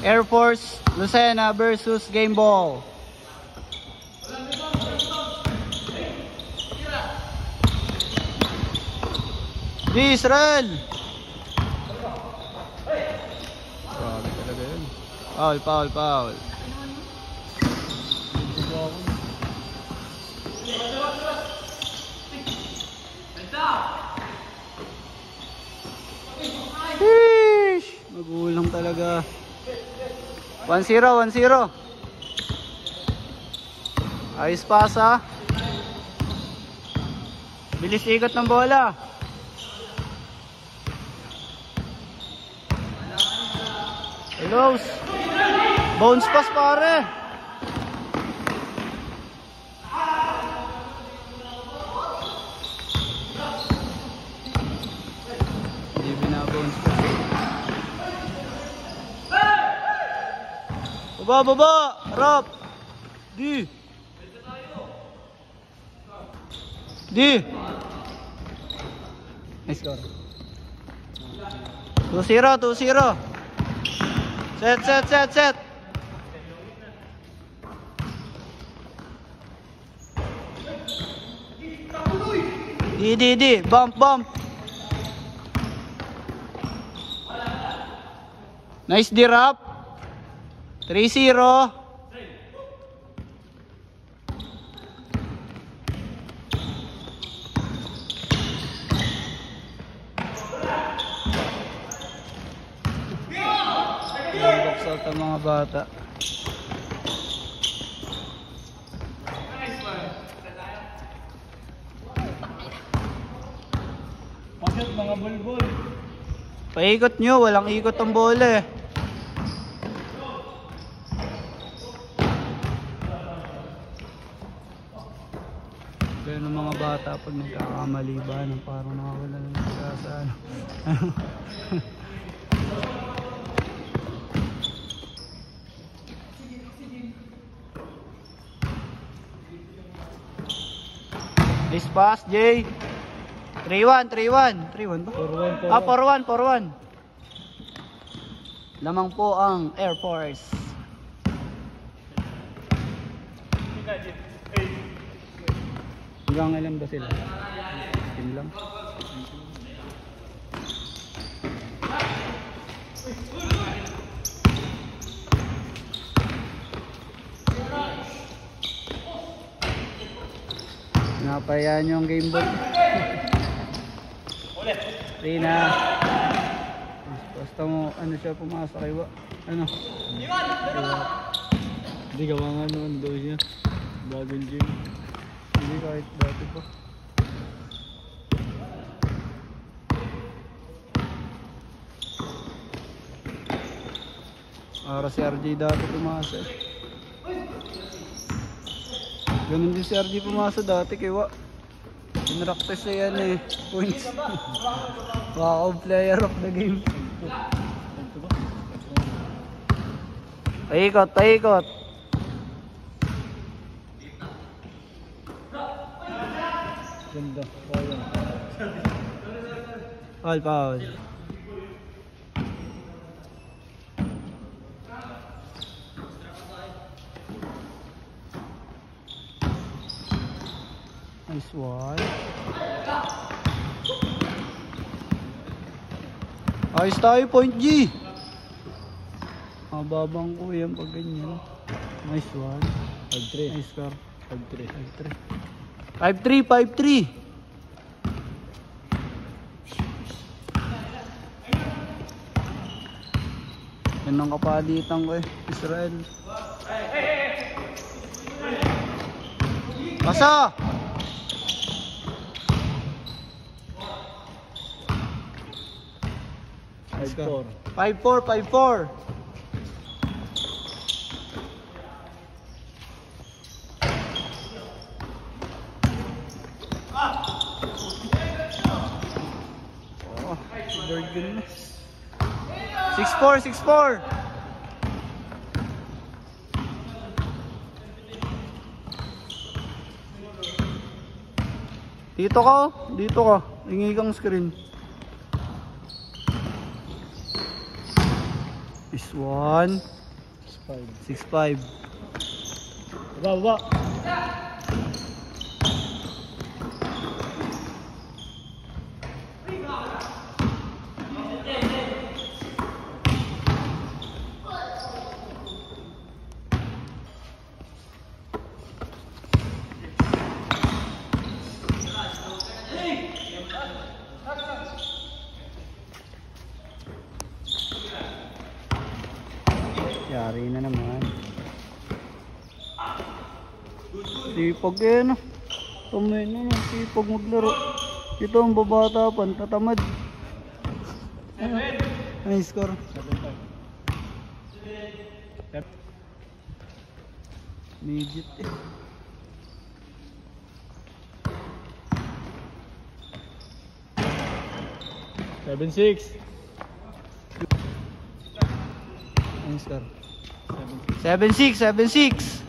Air Force Lucena versus Game Ball. Di Israel. Grabe talaga yun. Foul. Sheesh! Magulang talaga. 1-0. Ayos pasa. Bilis ikot ng bola. Hello. Bounce pass pare. Hindi binabounce pass. Baba. Harap. Di. Nice score. 2-0. Set. Di. Bump. Nice dirap. 3-0. Box out ang mga bata. Bakit mga bulbul? Paikot nyo, walang ikot ang bola eh. Kaya ng mga bata pag nagkakamali ba, parang nakawala ng sa ano. This pass, Jay. 3-1 ba? 4-1. 4-1. Lamang po ang Air Force. Hanggang ilan ba sila? 10 lang. Napayaan nyo ang game ball. Rina. Basta mo, ano siya pumasok kay ano? Hindi gawa nga noon daw siya. Bagong gym. Hindi kahit dati pa. Para si RJ dati pumasok. Ganun din si RJ pumasok dati kay Wa. Pinraktis na yan eh. Points. Wow, player of the game. Paikot. Ganda. Foul. Nice one. Ayos tayo, point G. Mababang ko yan pag ganyan. Nice one. 5-3. Nice score. 5-3. 5-3. Yan ang kapalitan ko eh. Israel. Pasa! 5-4. Oh, Bergen. 6-4. Dito ka. Hingi kang screen. This one. 6'5". 6'5". Baba. Yari na naman. Sipag eh, no? Tumay na, sipag maglaro. Ito ang babata pa, tatamad. Ano score? 7'5". Midget eh. Seven, 6. Ano score? 7-6, 7-6.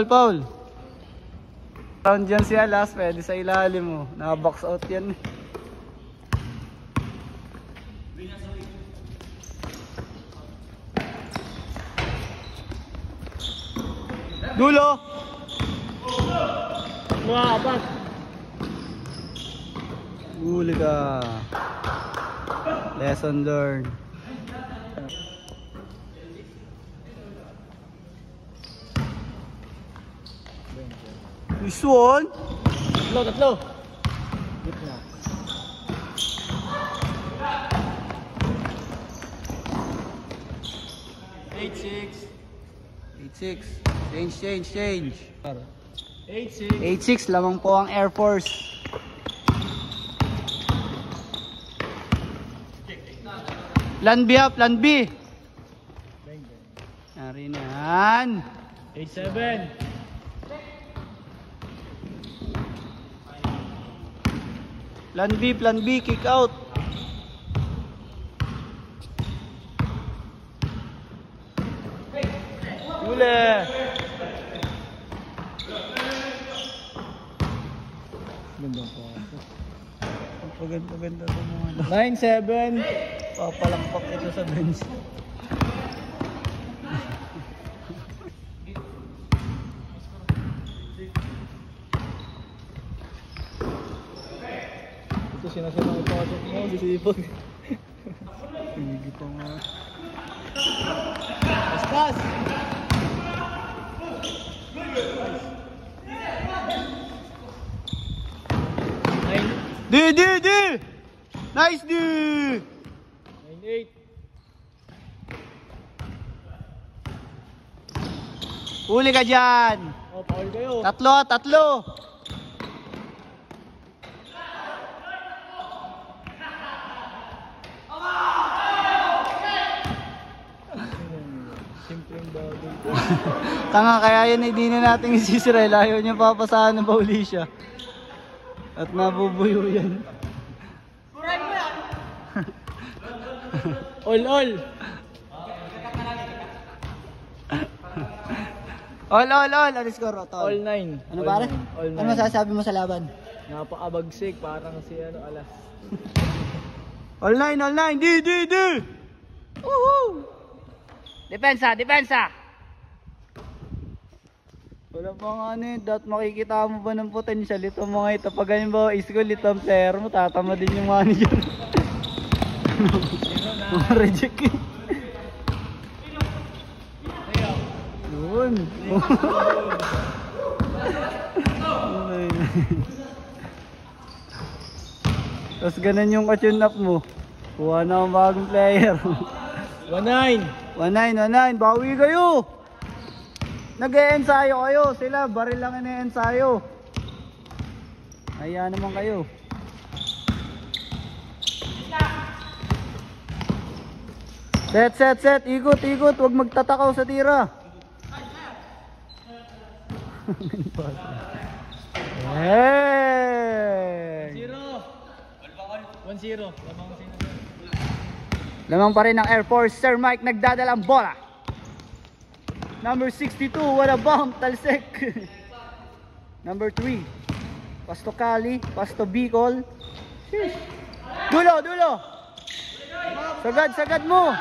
Foul. Round dyan si Alas, pwede sa ilalim mo. Naka-box out yan. Dulo! Mga apat. Huli ka. Lesson learned. This one. Tatlo. Gitna. 8-6. 8-6. Change. 8-6. 8-6. Lamang po ang Air Force. Plan B ha, plan B. Nari na yan. 8-7. Plan B, kick out. Huli. Ganda po. Paganda ito mga 9-7. papalakpak ito sa bench. Ito sinasunod ito pasok mo. Disipag. Hindi pa nga. Paspas. D! Nice D! 9-8. Huli ka dyan. Oh, foul kayo. Tatlo. Simpleng bagay. Tanga, kaya yan hindi na natin isisirel. Ayaw niya papasahan na bauli siya. At nabubuyo yan. All. All. Ano score? All 9. Ano pare? All 9. Ano masasabi mo sa laban? Napakabagsik. Parang si Alas. All 9. D! Woohoo! Depensa! Wala pa nga ano yun, makikita mo ba ng potential ito mga ito? Pag ganyan ba, school ito ang player mo, tatama din yung manager. Reject eh. Yun. Tapos ganun yung ka-tune up mo. Kuha na ang bagong player. 1-9. 19, bawi kayo! Nag-e-ensayo kayo, sila baril lang ine-ensayo. Ayan naman kayo. Set, ikot, huwag magtatakaw sa tira. Hey! 1-0. Lamang pa rin ng Air Force, Sir Mike nagdadalang bola. Number 62, what a bomb, Talsek. Number 3, Pasto Cali, Pasto Bicol, Sheesh. Dulo, dulo. Sagad, sagad mo.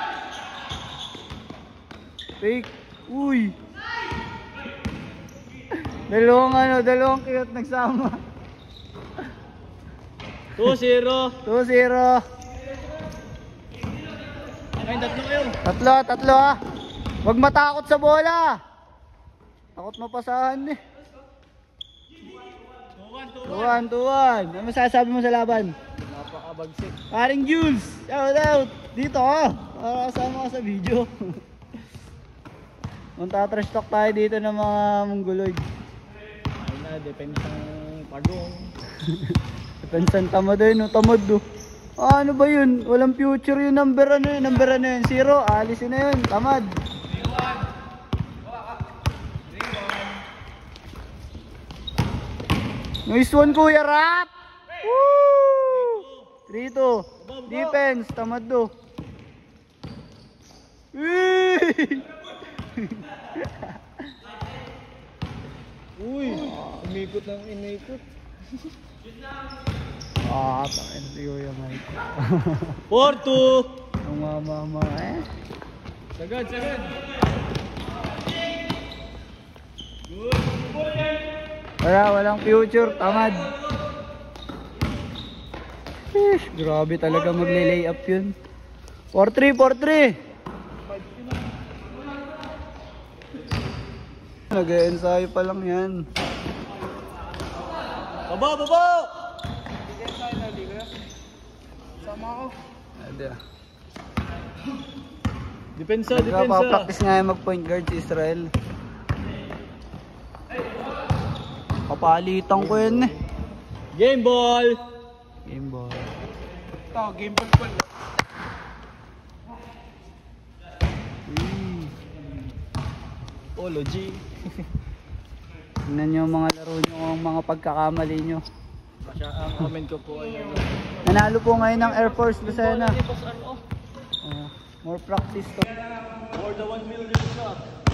Fake. Uy. Dalawang kiyot nagsama. 2-0. 2-0. Ay, tatlo kayo. Tatlo ah. Huwag matakot sa bola. Takot mapasahan eh. 2-1. Ano masasabi mo sa laban? Napakabagsik. Paring Jules, shout out. Dito ah. Para kasama ka sa video. Magta-trash talk tayo dito ng mga mongoloid. Ay na, depensang pagong. Depensan tamad eh, no? Tamad do. Ano ba yun? Walang future yung number ano yun? Number ano yun? 0, alisin na yun. Tamad. 3-1. Nice one, Kuya Rap! Woo! 3-2. Defense, tamad do. Uy, umikot lang inikot. Takin si Kuya Mike. 4-2. Ang mama eh. Sagad. Walang future, tamad. Sheesh, grabe talaga magle-lay up yun. 4-3. Nag-e-ensayo pa lang yan. Baba! Sama ako. Ada. Depensa. Nagpa-practice nga yung mag-point guard si Israel. Kapalitan ko yun eh. Game ball. Game ball. Ito, game ball pala. Polo G. Tingnan nyo ang mga laro nyo, ang mga pagkakamali nyo. Ang comment ko po ay Nanalo po ngayon ng Air Force Lucena. ano? More practice to. For the 1 million shot.